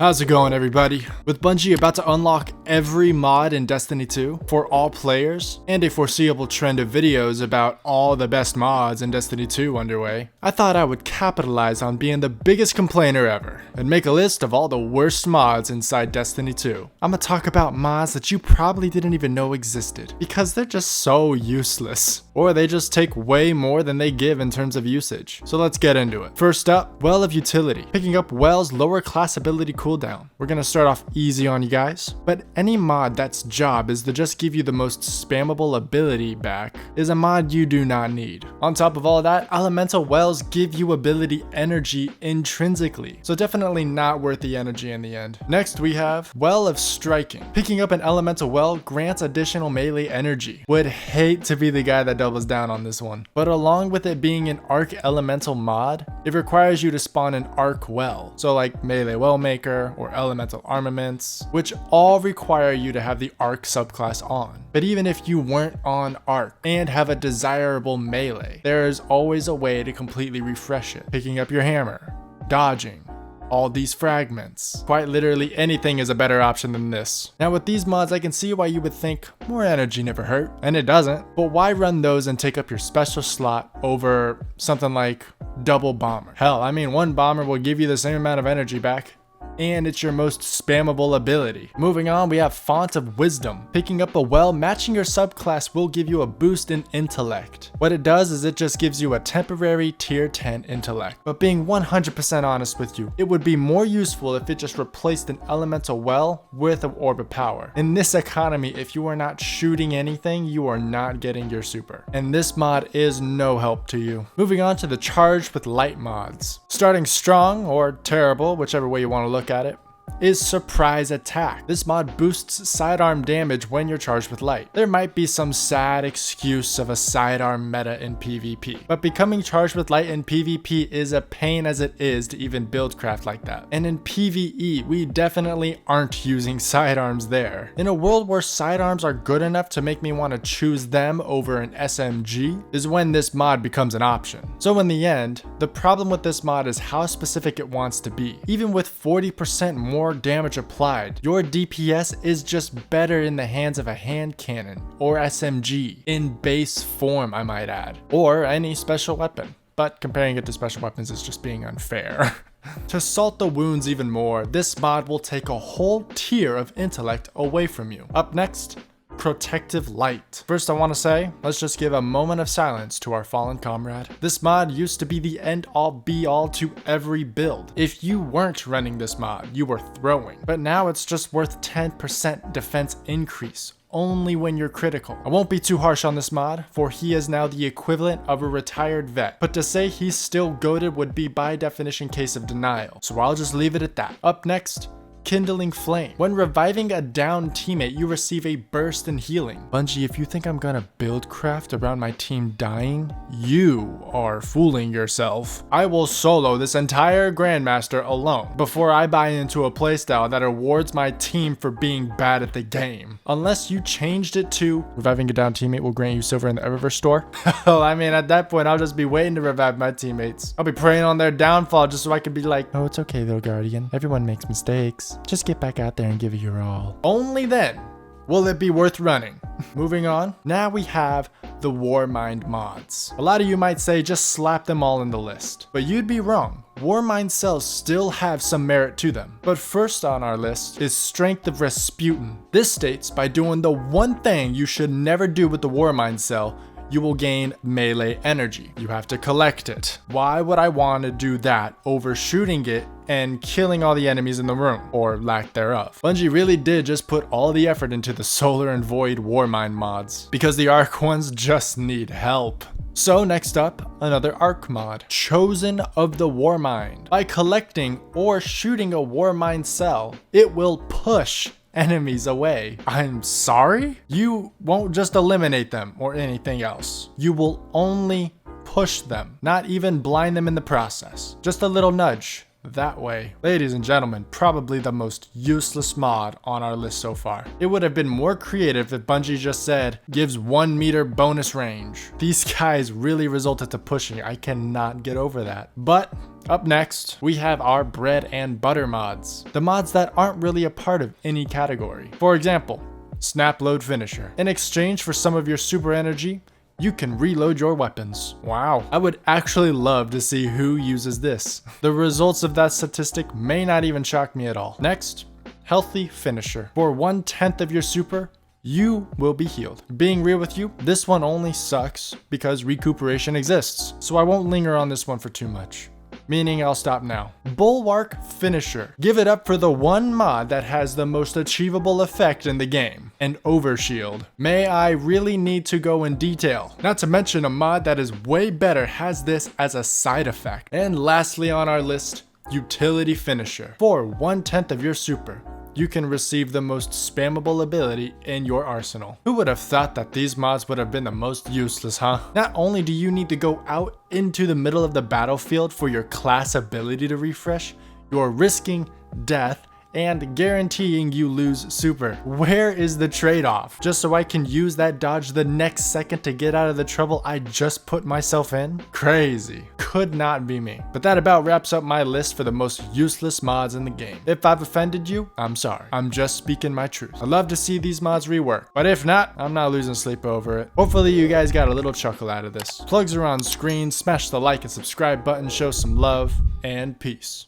How's it going, everybody? With Bungie about to unlock every mod in Destiny 2 for all players, and a foreseeable trend of videos about all the best mods in Destiny 2 underway, I thought I would capitalize on being the biggest complainer ever, and make a list of all the worst mods inside Destiny 2. I'ma talk about mods that you probably didn't even know existed, because they're just so useless, or they just take way more than they give in terms of usage. So let's get into it. First up, Well of Utility. Picking up Well's lower class ability cooldown. We're gonna start off easy on you guys, but any mod that's job is to just give you the most spammable ability back is a mod you do not need. On top of all that, elemental wells give you ability energy intrinsically, so definitely not worth the energy in the end. Next we have Well of Striking. Picking up an elemental well grants additional melee energy. Would hate to be the guy that doubles down on this one, but along with it being an arc elemental mod, it requires you to spawn an arc well, so like melee well maker or elemental armaments, which all require you to have the arc subclass on. But even if you weren't on arc and have a desirable melee, there is always a way to completely refresh it. Picking up your hammer, dodging, all these fragments. Quite literally anything is a better option than this. Now with these mods, I can see why you would think more energy never hurt, and it doesn't, but why run those and take up your special slot over something like double bomber? Hell, I mean, one bomber will give you the same amount of energy back, and it's your most spammable ability. Moving on, we have Font of Wisdom. Picking up a well matching your subclass will give you a boost in intellect. What it does is it just gives you a temporary tier 10 intellect. But being 100% honest with you, it would be more useful if it just replaced an elemental well with an orb of power. In this economy, if you are not shooting anything, you are not getting your super. And this mod is no help to you. Moving on to the Charged with Light mods. Starting strong or terrible, whichever way you want to look at it, is Surprise Attack. This mod boosts sidearm damage when you're charged with light. There might be some sad excuse of a sidearm meta in PvP, but becoming charged with light in PvP is a pain as it is to even build craft like that. And in PvE, we definitely aren't using sidearms there. In a world where sidearms are good enough to make me want to choose them over an SMG is when this mod becomes an option. So in the end, the problem with this mod is how specific it wants to be. Even with 40% more damage applied, your DPS is just better in the hands of a hand cannon or SMG in base form, I might add, or any special weapon. But comparing it to special weapons is just being unfair. To salt the wounds even more, this mod will take a whole tier of intellect away from you. Up next, Protective Light. First, I want to say, let's just give a moment of silence to our fallen comrade. This mod used to be the end-all be-all to every build. If you weren't running this mod, you were throwing. But now it's just worth 10% defense increase, only when you're critical. I won't be too harsh on this mod, for he is now the equivalent of a retired vet. But to say he's still goated would be by definition case of denial. So I'll just leave it at that. Up next, Kindling Flame. When reviving a downed teammate, you receive a burst in healing. Bungie, if you think I'm gonna build craft around my team dying, you are fooling yourself. I will solo this entire Grandmaster alone before I buy into a playstyle that rewards my team for being bad at the game. Unless you changed it to reviving a downed teammate will grant you silver in the Eververse store. Well, I mean, at that point, I'll just be waiting to revive my teammates. I'll be preying on their downfall just so I can be like, oh, it's okay, little guardian. Everyone makes mistakes. Just get back out there and give it your all. Only then will it be worth running. Moving on, now we have the Warmind mods. A lot of you might say just slap them all in the list, but you'd be wrong. Warmind cells still have some merit to them. But first on our list is Strength of Rasputin. This states by doing the one thing you should never do with the Warmind cell, you will gain melee energy. You have to collect it. Why would I want to do that over shooting it and killing all the enemies in the room, or lack thereof? Bungie really did just put all the effort into the Solar and Void Warmind mods, because the Arc ones just need help. So next up, another Arc mod, Chosen of the Warmind. By collecting or shooting a Warmind cell, it will push enemies away. I'm sorry? You won't just eliminate them or anything else. You will only push them, not even blind them in the process. Just a little nudge. that way. Ladies and gentlemen, probably the most useless mod on our list so far. It would have been more creative if Bungie just said, gives 1 meter bonus range. These guys really resulted to pushing. I cannot get over that. But up next, we have our bread and butter mods. The mods that aren't really a part of any category. For example, Snap Load Finisher. In exchange for some of your super energy, you can reload your weapons. Wow. I would actually love to see who uses this. The results of that statistic may not even shock me at all. Next, Healthy Finisher. For 1/10 of your super, you will be healed. Being real with you, this one only sucks because recuperation exists. So I won't linger on this one for too much. Meaning I'll stop now. Bulwark Finisher. Give it up for the one mod that has the most achievable effect in the game, an overshield. May I really need to go in detail? Not to mention a mod that is way better has this as a side effect. And lastly on our list, Utility Finisher. For 1/10 of your super, you can receive the most spammable ability in your arsenal. Who would have thought that these mods would have been the most useless, huh? Not only do you need to go out into the middle of the battlefield for your class ability to refresh, you're risking death and guaranteeing you lose super. Where is the trade-off? Just so I can use that dodge the next second to get out of the trouble I just put myself in? Crazy. Could not be me. But that about wraps up my list for the most useless mods in the game. If I've offended you, I'm sorry. I'm just speaking my truth. I'd love to see these mods reworked, but if not, I'm not losing sleep over it. Hopefully you guys got a little chuckle out of this. Plugs are on screen, smash the like and subscribe button, show some love, and peace.